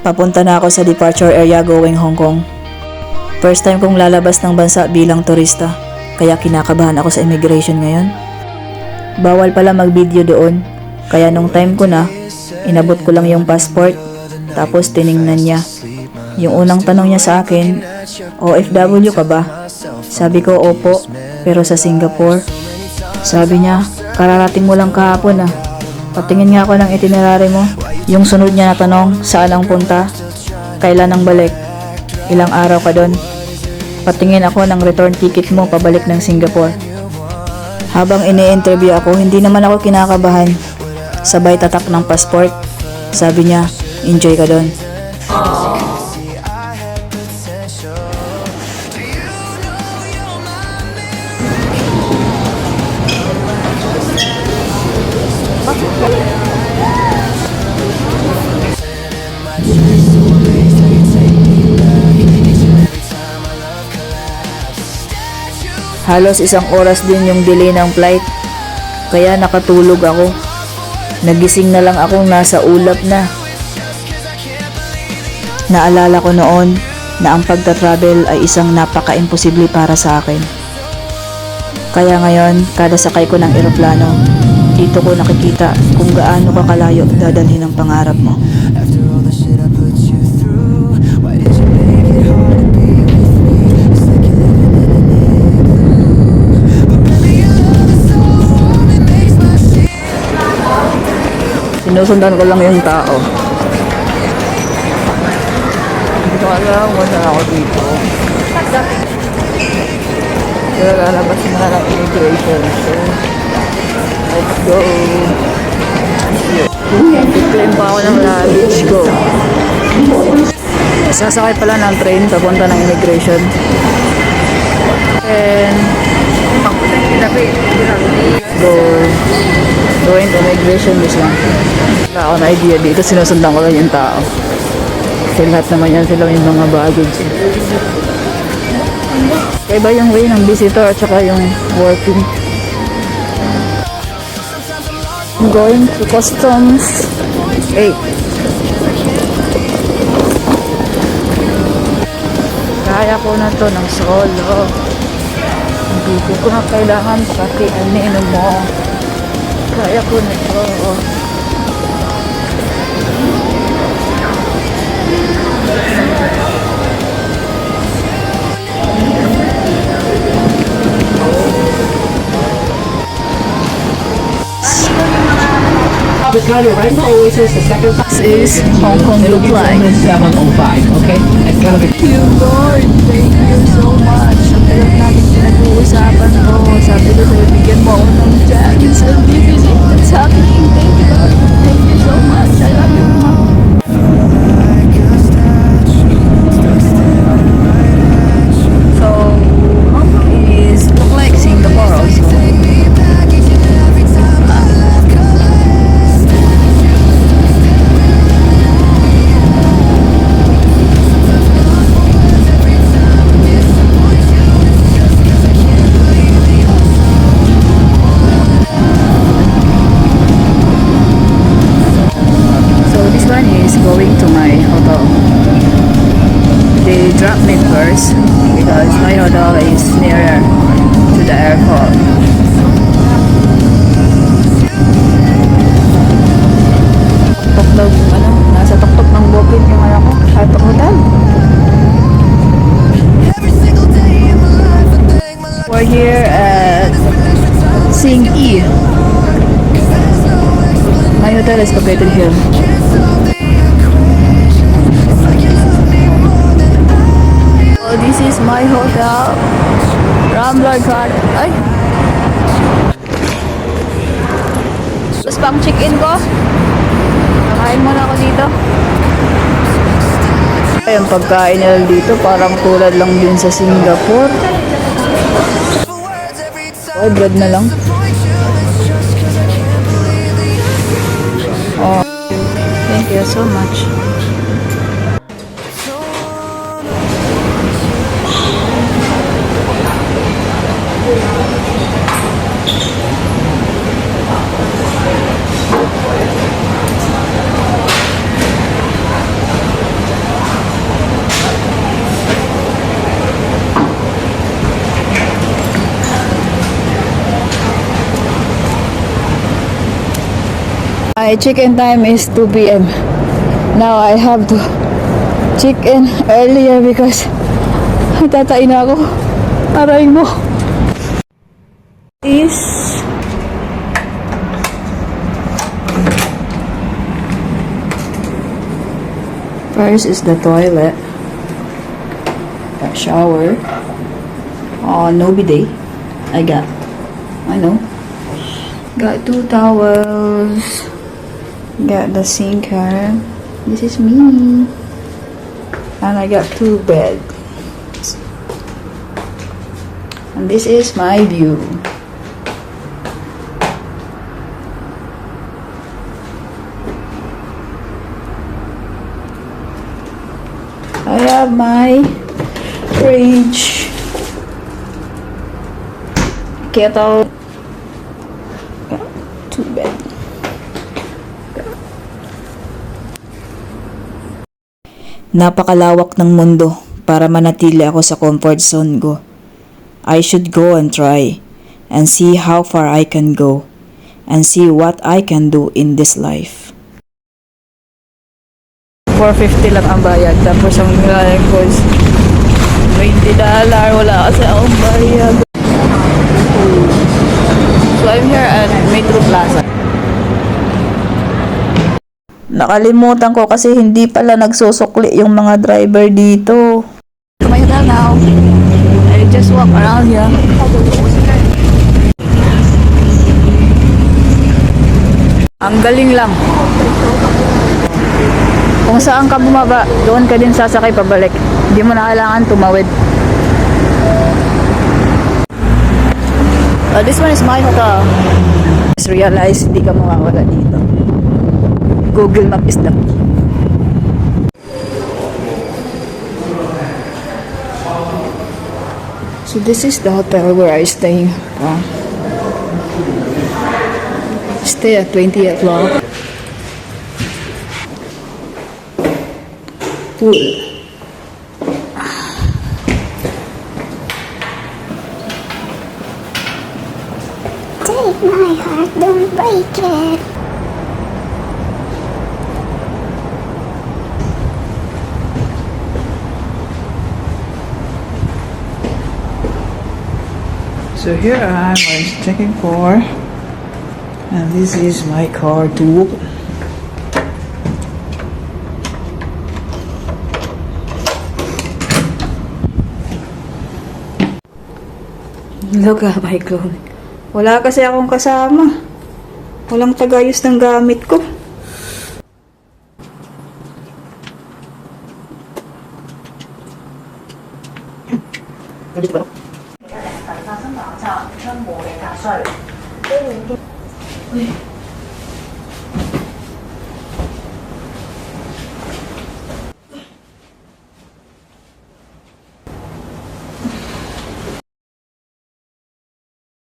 Papunta na ako sa departure area going Hong Kong. First time kong lalabas ng bansa bilang turista, kaya kinakabahan ako sa immigration ngayon. Bawal pala mag-video doon, kaya nung time ko na, inabot ko lang yung passport, tapos tiningnan niya. Yung unang tanong niya sa akin, OFW ka ba? Sabi ko, opo, pero sa Singapore. Sabi niya, kararating mo lang kahapon ah. Patingin nga ako ng itinerary mo. Yung sunod niya na tanong, saan ang punta? Kailan ang balik? Ilang araw ka doon? Patingin ako ng return ticket mo pabalik ng Singapore. Habang ini-interview ako, hindi naman ako kinakabahan. Sabay tatak ng passport. Sabi niya, enjoy ka doon. Halos isang oras din yung delay ng flight, kaya nakatulog ako. Nagising na lang akong nasa ulap na. Naalala ko noon na ang pagta-travel ay isang napaka-imposible para sa akin. Kaya ngayon, kada sakay ko ng eroplano, dito ko nakikita kung gaano kakalayo dadalhin ang pangarap mo. Sinusundan ko lang yung tao. Hindi ko alam kung saan ako dito. Pero lalabas na ng immigration. So, let's go. I-claim pa ako ng luggage ko. Sasakay pala ng train papunta ng immigration. And going to immigration this one. Wala ako na idea dito, sinusundan ko lang yung tao. Kasi lahat naman yan sila yung mga baggage. Kaya ba yung way ng visitor at saka yung working? I'm going to customs 8. Kaya ko na to ng solo. Hindi ko na kailangan pati anino mo. Kaya ko na to. This is Hong Kong look like. 705, okay? It's gonna be. Thank you, Lord. Thank you so much. Ang tagal natin pinag-uusapan ko. Sabi ko sa'yo, bigyan mo ako ng chance. And this is it. That's happening. Thank you, Lord. Thank you so much. I love you, Mom. So, Hong Kong is look like Singapore also. Going to my hotel. They dropped me first because my hotel is nearer to the airport. Tuktok nasa tuktok ng bukid yung anak ko, sa hotel. We're here at Sing Yi. My hotel is located here. This is my hotel. Rambler Card. Ay! Tapos pang check-in ko. Kakain muna ako dito. Ay, ang pagkain nila dito parang tulad lang din sa Singapore. Ay, bread na lang. Oh, thank you so much. My check-in time is 2 p.m. Now I have to check in earlier because tatain na ako. Aray mo. First is the toilet. Got shower. No bidet. I know. Got 2 towels. Got the sink here. This is me. And I got 2 beds. And this is my view. I have my fridge, kettle, 2 bed. Napakalawak ng mundo para manatili ako sa comfort zone ko. I should go and try and see how far I can go and see what I can do in this life. 450 lang ang bayad. Tapos ang nilalang ko is $20. Wala kasi akong bayad. So I'm here at Metro Plaza. Nakalimutan ko kasi hindi pala nagsusukli yung mga driver dito. To my hotel now. I just walk around here. Ang galing lang. Kung saan ka bumaba, doon ka din sasakay pabalik. Hindi mo na kailangan tumawid. This one is my hotel. Just realize, hindi ka mawawala dito. Google Map is the key. So this is the hotel where I stay. Stay at 20th floor. Pool. Take my heart, don't break it. So here I was checking for, and this is my car to open. Look at my clothing. Wala kasi akong kasama. Walang tagayos ng gamit ko. Uy,